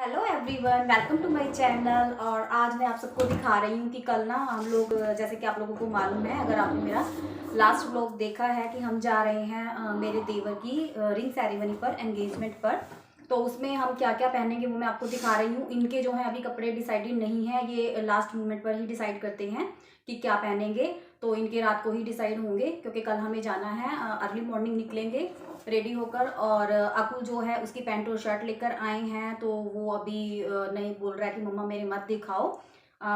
Hello everyone, welcome to my channel. और आज मैं आप सबको दिखा रही हूँ कि कल ना हम लोग, जैसे कि आप लोगों को मालूम है, अगर आपने मेरा लास्ट व्लॉग देखा है, कि हम जा रहे हैं मेरे देवर की रिंग सेरेमनी पर, एंगेजमेंट पर। तो उसमें हम क्या क्या पहनेंगे वो मैं आपको दिखा रही हूँ। इनके जो है अभी कपड़े डिसाइडेड नहीं है, ये लास्ट मोमेंट पर ही डिसाइड करते हैं कि क्या पहनेंगे। तो इनके रात को ही डिसाइड होंगे, क्योंकि कल हमें जाना है, अर्ली मॉर्निंग निकलेंगे रेडी होकर। और अकुल जो है उसकी पैंट और शर्ट लेकर आए हैं, तो वो अभी नहीं बोल रहा है कि मम्मा मेरे मत दिखाओ।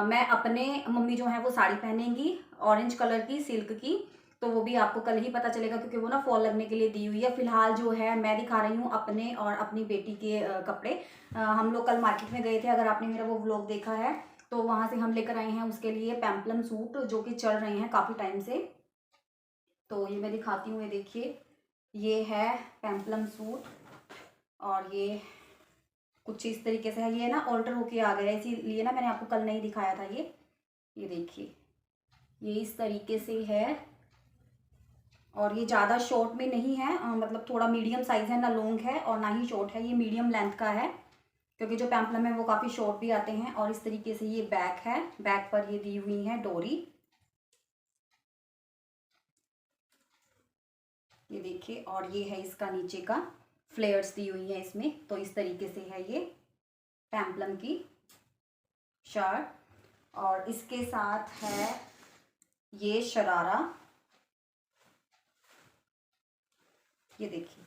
मैं अपने मम्मी जो है वो साड़ी पहनेंगी ऑरेंज कलर की, सिल्क की। तो वो भी आपको कल ही पता चलेगा, क्योंकि वो ना फॉल लगने के लिए दी हुई है। फिलहाल जो है मैं दिखा रही हूँ अपने और अपनी बेटी के कपड़े। हम लोग कल मार्केट में गए थे, अगर आपने मेरा वो व्लॉग देखा है तो वहाँ से हम लेकर आए हैं उसके लिए पेम्पलम सूट, जो कि चल रहे हैं काफ़ी टाइम से। तो ये मैं दिखाती हूँ, ये देखिए, ये है पेम्पलम सूट। और ये कुछ इस तरीके से है। ये ना ऑल्टर होके आ गया है, इसीलिए ना मैंने आपको कल नहीं दिखाया था। ये देखिए, ये इस तरीके से है। और ये ज़्यादा शॉर्ट में नहीं है, मतलब थोड़ा मीडियम साइज़ है, ना लॉन्ग है और ना ही शॉर्ट है, ये मीडियम लेंथ का है। क्योंकि जो पेम्पलम है वो काफ़ी शॉर्ट भी आते हैं। और इस तरीके से ये बैक है, बैक पर ये दी हुई है डोरी। ये देखिए, और ये है इसका नीचे का, फ्लेयर्स दी हुई है इसमें। तो इस तरीके से है ये पेम्पलम की शर्ट। और इसके साथ है ये शरारा। ये देखिए,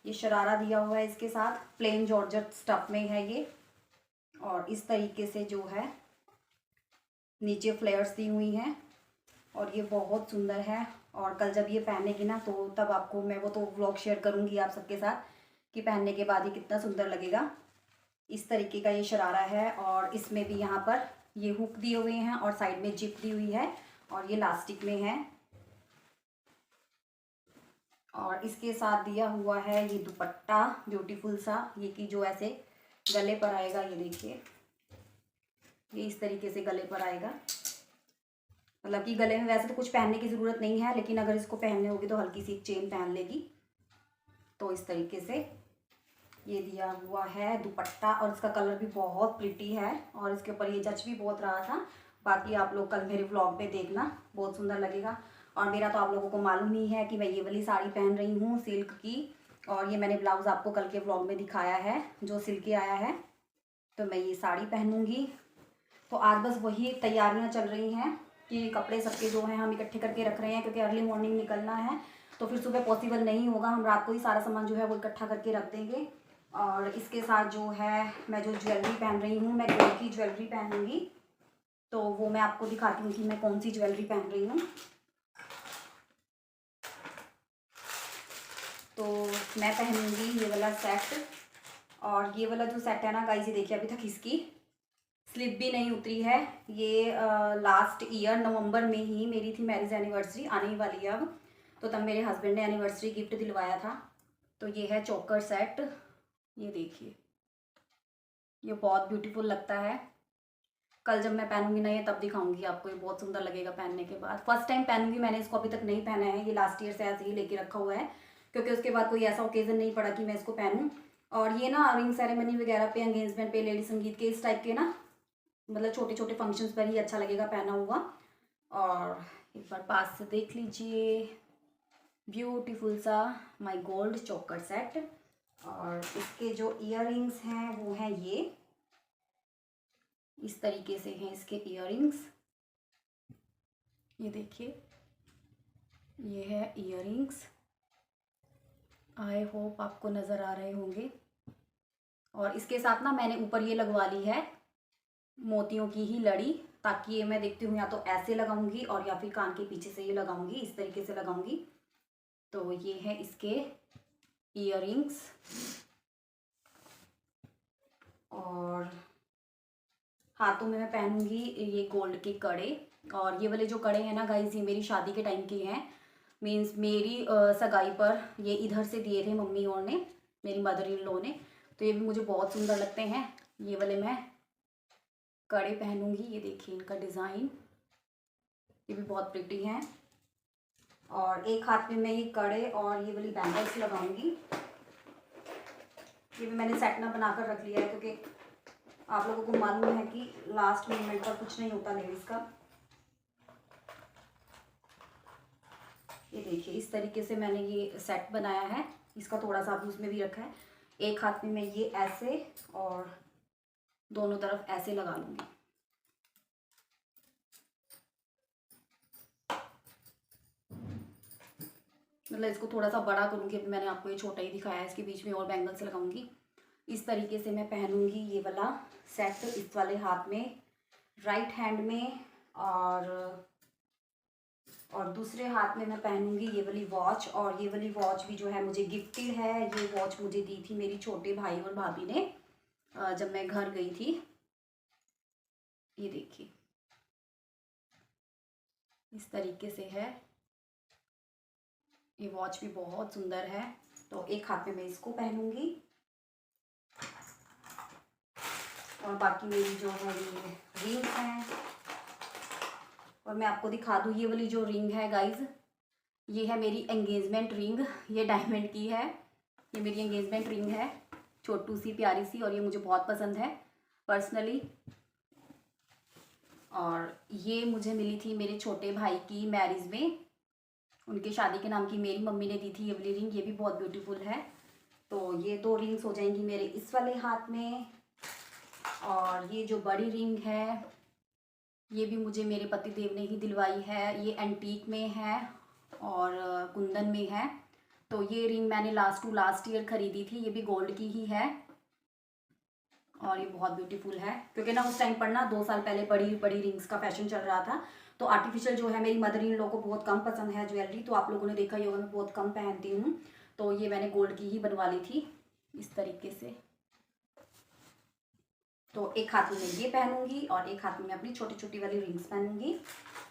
ये शरारा दिया हुआ है इसके साथ, प्लेन जॉर्जेट स्टफ में है ये। और इस तरीके से जो है नीचे फ्लेयर्स दी हुई हैं। और ये बहुत सुंदर है। और कल जब ये पहनेगी ना, तो तब आपको मैं वो तो व्लॉग शेयर करूँगी आप सबके साथ, कि पहनने के बाद ये कितना सुंदर लगेगा। इस तरीके का ये शरारा है। और इसमें भी यहाँ पर ये हुक दिए हुए हैं और साइड में जिप दी हुई है, और ये लास्टिक में है। और इसके साथ दिया हुआ है ये दुपट्टा, ब्यूटीफुल सा, ये कि जो ऐसे गले पर आएगा। ये देखिए, ये इस तरीके से गले पर आएगा। मतलब कि गले में वैसे तो कुछ पहनने की ज़रूरत नहीं है, लेकिन अगर इसको पहनने होगी तो हल्की सी चेन पहन लेगी। तो इस तरीके से ये दिया हुआ है दुपट्टा। और इसका कलर भी बहुत प्रिटी है, और इसके ऊपर ये जच भी बहुत रहा था। बाकी आप लोग कल मेरे व्लॉग में देखना, बहुत सुंदर लगेगा। और मेरा तो आप लोगों को मालूम ही है कि मैं ये वाली साड़ी पहन रही हूँ सिल्क की। और ये मैंने ब्लाउज़ आपको कल के व्लॉग में दिखाया है, जो सिल्क के आया है। तो मैं ये साड़ी पहनूंगी। तो आज बस वही तैयारियां चल रही हैं, कि कपड़े सबके जो हैं हम इकट्ठे करके रख रहे हैं, क्योंकि अर्ली मॉर्निंग निकलना है। तो फिर सुबह पॉसिबल नहीं होगा, हम रात को ही सारा सामान जो है वो इकट्ठा करके रख देंगे। और इसके साथ जो है मैं जो ज्वेलरी पहन रही हूँ, मैं गोल्ड की ज्वेलरी पहनूंगी। तो वो मैं आपको दिखाती हूँ कि मैं कौन सी ज्वेलरी पहन रही हूँ। तो मैं पहनूंगी ये वाला सेट। और ये वाला जो सेट है ना गाइस, ये देखिए, अभी तक इसकी स्लिप भी नहीं उतरी है। ये लास्ट ईयर नवंबर में ही मेरी थी मैरिज एनिवर्सरी, आने ही वाली है अब। तो तब मेरे हस्बैंड ने एनिवर्सरी गिफ्ट दिलवाया था। तो ये है चोकर सेट। ये देखिए, ये बहुत ब्यूटीफुल लगता है। कल जब मैं पहनूंगी ना ये, तब दिखाऊंगी आपको, ये बहुत सुंदर लगेगा पहनने के बाद। फर्स्ट टाइम पहनूंगी मैंने इसको, अभी तक नहीं पहना है। ये लास्ट ईयर से ऐसे ही लेके रखा हुआ है, क्योंकि उसके बाद कोई ऐसा ओकेजन नहीं पड़ा कि मैं इसको पहनूं। और ये ना रिंग सेरेमनी वगैरह पे, एंगेजमेंट पे, लेडी संगीत के इस टाइप के ना, मतलब छोटे छोटे फंक्शंस पर ही अच्छा लगेगा पहना हुआ। और एक बार पास से देख लीजिए, ब्यूटीफुल सा माय गोल्ड चोकर सेट। और इसके जो इयररिंग्स हैं वो हैं ये, इस तरीके से हैं इसके इयररिंग्स। ये देखिए, ये है इयररिंग्स। आई होप आपको नज़र आ रहे होंगे। और इसके साथ ना मैंने ऊपर ये लगवा ली है मोतियों की ही लड़ी, ताकि ये मैं देखती हूँ या तो ऐसे लगाऊंगी, और या फिर कान के पीछे से ये लगाऊंगी, इस तरीके से लगाऊंगी। तो ये है इसके इयररिंग्स। और हाथों में मैं पहनूंगी ये गोल्ड के कड़े। और ये वाले जो कड़े हैं ना गाइस, ये मेरी शादी के टाइम के हैं। मीन्स मेरी सगाई पर ये इधर से दिए थे मम्मी और ने, मेरी मदर इन लॉ ने। तो ये भी मुझे बहुत सुंदर लगते हैं। ये वाले मैं कड़े पहनूंगी। ये देखिए इनका डिज़ाइन, ये भी बहुत प्रिटी हैं। और एक हाथ में मैं ये कड़े और ये वाली बैंगल्स लगाऊंगी। ये भी मैंने सेट ना बनाकर रख लिया है, क्योंकि आप लोगों को मालूम है कि लास्ट मोमेंट पर कुछ नहीं होता लेडीज़ का। ये देखिए इस तरीके से मैंने ये सेट बनाया है, इसका थोड़ा सा अभी उसमें भी रखा है। एक हाथ में मैं ये ऐसे और दोनों तरफ ऐसे लगा लूँगी। मतलब इसको थोड़ा सा बड़ा करूँगी, अभी मैंने आपको ये छोटा ही दिखाया है, इसके बीच में और बैंगल्स लगाऊंगी। इस तरीके से मैं पहनूंगी ये वाला सेट इस वाले हाथ में, राइट हैंड में, और दूसरे हाथ में मैं पहनूंगी ये वाली वॉच। और ये वाली वॉच भी जो है मुझे गिफ्टेड है। ये वॉच मुझे दी थी मेरी छोटे भाई और भाभी ने जब मैं घर गई थी। ये देखिए इस तरीके से है, ये वॉच भी बहुत सुंदर है। तो एक हाथ में मैं इसको पहनूंगी और बाकी मेरी जो मेरी रिंग हैं, और मैं आपको दिखा दूँ ये वाली जो रिंग है गाइज, ये है मेरी एंगेजमेंट रिंग। ये डायमंड की है, ये मेरी एंगेजमेंट रिंग है, छोटू सी प्यारी सी, और ये मुझे बहुत पसंद है पर्सनली। और ये मुझे मिली थी मेरे छोटे भाई की मैरिज में, उनके शादी के नाम की मेरी मम्मी ने दी थी ये वाली रिंग। ये भी बहुत ब्यूटीफुल है। तो ये 2 रिंग्स हो जाएंगी मेरे इस वाले हाथ में। और ये जो बड़ी रिंग है ये भी मुझे मेरे पति देव ने ही दिलवाई है। ये एंटीक में है और कुंदन में है। तो ये रिंग मैंने लास्ट ईयर ख़रीदी थी, ये भी गोल्ड की ही है और ये बहुत ब्यूटीफुल है। क्योंकि ना उस टाइम पर ना 2 साल पहले बड़ी बड़ी रिंग्स का फैशन चल रहा था, तो आर्टिफिशियल जो है मेरी मदर इन लोगों को बहुत कम पसंद है ज्वेलरी, तो आप लोगों ने देखा ही होगा मैं बहुत कम पहनती हूँ। तो ये मैंने गोल्ड की ही बनवा ली थी इस तरीके से। तो एक हाथ में मैं ये पहनूंगी और एक हाथ में मैं अपनी छोटी छोटी वाली रिंग्स पहनूंगी।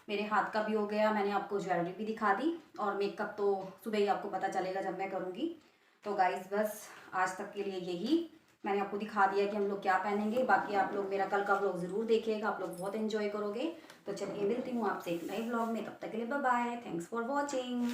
मेरे हाथ का भी हो गया, मैंने आपको ज्वेलरी भी दिखा दी, और मेकअप तो सुबह ही आपको पता चलेगा जब मैं करूँगी। तो गाइस बस आज तक के लिए यही मैंने आपको दिखा दिया कि हम लोग क्या पहनेंगे। बाकी आप लोग मेरा कल का व्लॉग ज़रूर देखिएगा, आप लोग बहुत एंजॉय करोगे। तो चलिए मिलती हूँ आपसे एक नए व्लॉग में, तब तक के लिए bye bye, thanks for watching.